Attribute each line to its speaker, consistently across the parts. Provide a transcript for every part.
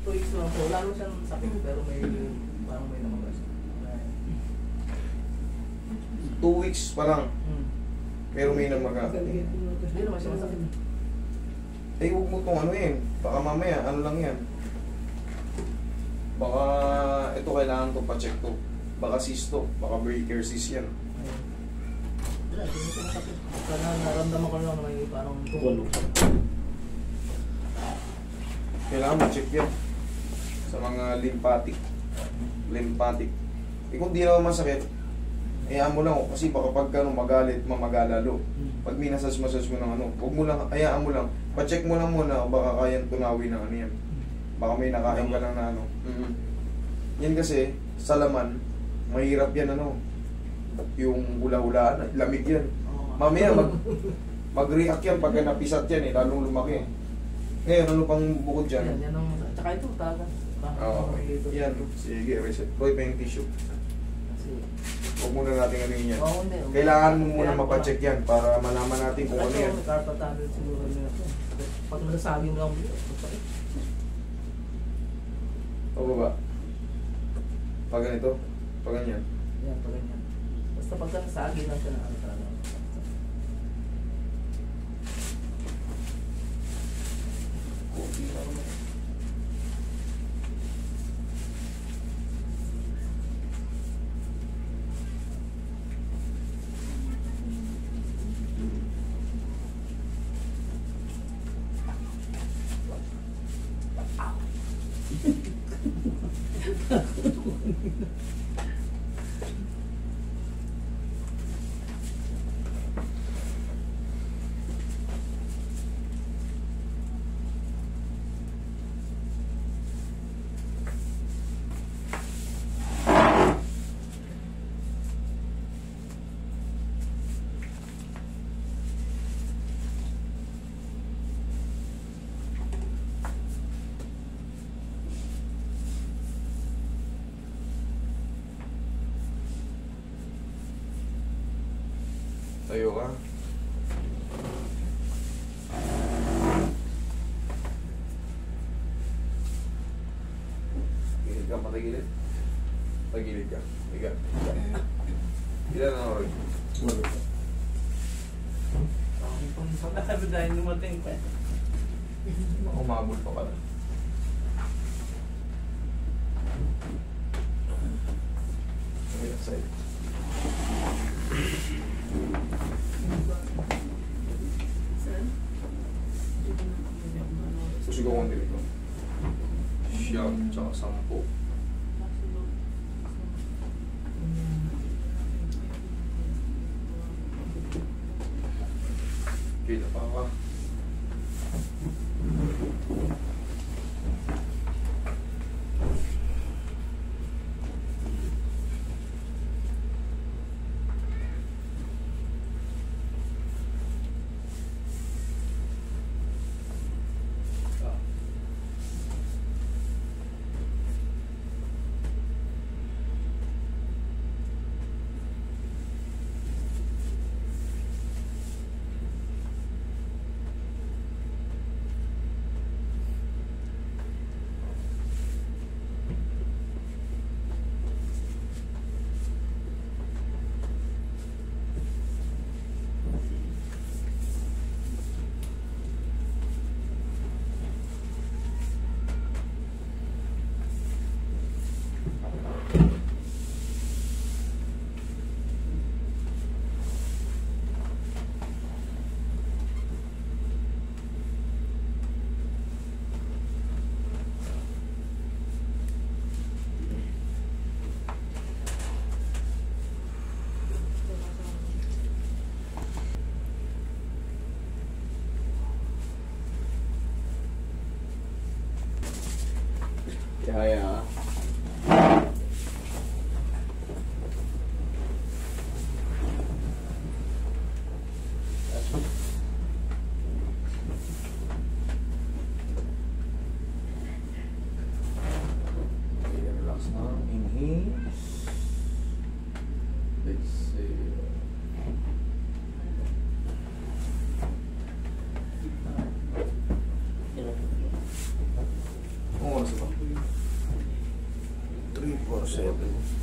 Speaker 1: 2 weeks lang po. Lalo siyang sakit pero may parang may namagas.
Speaker 2: 2 weeks pa lang, pero may namaga.
Speaker 1: Hindi naman siya masakit.
Speaker 2: Eh, huwag mo itong ano yun. Baka mamaya, ano lang yan. Baka, ito kailangan to pa-check to. Baka cyst to. Baka breaker cyst yan.
Speaker 1: Wala, hindi siya masakit. Sana naramdaman ko lang na may parang
Speaker 3: Tulo.
Speaker 2: Kailangan ma-check yan. Sa mga lymphatic. Lymphatic. Eh, kung di naman masakit, hayaan mo lang. Kasi baka pag ano, magalit, mamagalalo. Pag minasas-masas mo ng ano, huwag mo lang, hayaan mo lang. Pa-check mo lang muna, baka kayang tunawin ng ano yan. Baka may nakain ka lang na ano. Yan kasi, sa laman, mahirap yan ano. Yung hula-hulaan, lamig yan. Mamaya, mag-react yan pagka napisat yan eh, lalong lumaki. Ngayon, ano pang bukod dyan?
Speaker 1: Yan ang, tsaka ito, taga.
Speaker 2: Oo, yan. Sige, reset. Roy pa yung tissue. Huwag muna natin ano yun yan.
Speaker 1: Oo, hindi.
Speaker 2: Kailangan mo muna mapacheck yan para malaman natin kung ano yan.
Speaker 1: May carpal tunnel siguro nila ito. Pag nalasagi mo lang, masakit.
Speaker 2: O baba? Pag ganito? Pag ganyan?
Speaker 1: Yan, pag ganyan. Basta pag nasagi lang siya na ano talaga. Coffee lang naman.
Speaker 2: Tayo ka. Gilid ka, patagilid. Tagilid ka. Higa. Ilan na oras?
Speaker 3: Walo.
Speaker 1: Sabi dahil lumating pa.
Speaker 2: Umabol pa pala. Okay, side. Susigaw ang dito. Siyam, tsaka 10. Kita pa ka.
Speaker 3: Kaya.
Speaker 2: Relax na. Inhale. Exhale. Oo, sa 347.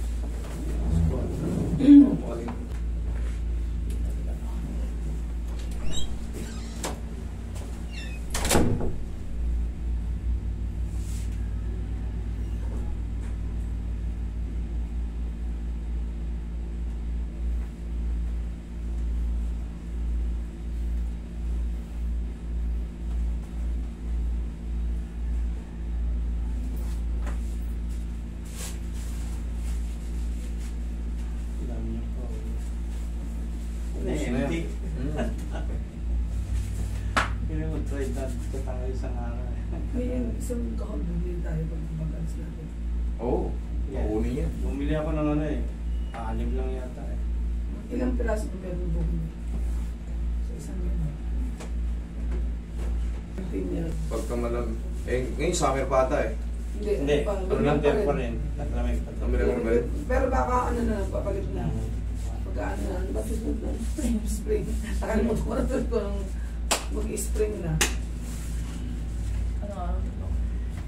Speaker 1: Dami niyo po.
Speaker 3: Empty.
Speaker 1: Kaya mag-try that sa tayo isang araw.
Speaker 4: May isang kahon din tayo pag mag-alis natin.
Speaker 2: Oo, paunin yan.
Speaker 1: Bumili ako ng ano eh. 6 lang yata eh.
Speaker 4: Ilang piraso pa meron bumili? Sa isang gano'n. 15 years.
Speaker 2: Pagka malam. Eh, ngayon summer pa ata eh.
Speaker 1: Hindi, ano lang din pa rin. Naglamig pa rin.
Speaker 2: Lamig pa rin.
Speaker 4: Pero baka ano na, papalit na. Pagka ano na, ba't susunod na? Spring. Nakalimutan ko na doon ko nung mag-spring na.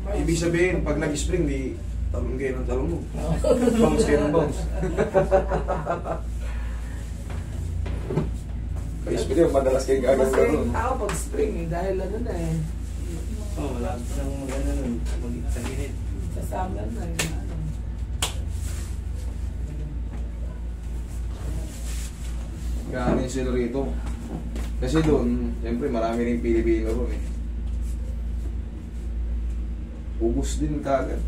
Speaker 4: March.
Speaker 2: Ibig sabihin, pag nag-spring, di talong kayo ng talong mo. Bounce kayo ng bounce. Kaya spring, madalas kayo
Speaker 4: Mas
Speaker 2: gagawin
Speaker 4: tao pag spring eh, dahil ano na eh.
Speaker 1: Oo, wala nang maganda nun. Mag-tagilid.
Speaker 4: Sa summer na eh. Ano.
Speaker 2: Ganin sila rito. Kasi doon, siyempre marami rin Pilipino ron eh. Ubus din kagad.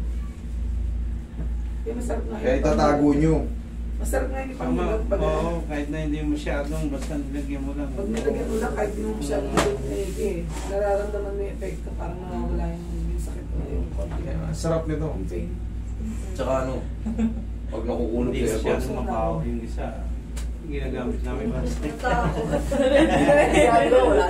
Speaker 4: Kaya masarap nga
Speaker 2: Kaya itatago nyo.
Speaker 4: Masarap nga yung
Speaker 1: Tama,
Speaker 4: pangulog pag
Speaker 1: oo, kahit na hindi masyadong, basta nilagyan mo lang.
Speaker 4: pag nilagyan mo lang kahit hindi mo masyadong nilagyan eh. Nararamdaman mo yung epekto parang nawawala yung sakit na yung konti.
Speaker 2: Kaya, sarap nito.
Speaker 4: Yung pain.
Speaker 2: Tsaka ano, pag nakukulog
Speaker 1: Hindi
Speaker 2: kayo,
Speaker 1: masyadong mabaho yung isa. Ginagamit namin ba?
Speaker 4: Wala.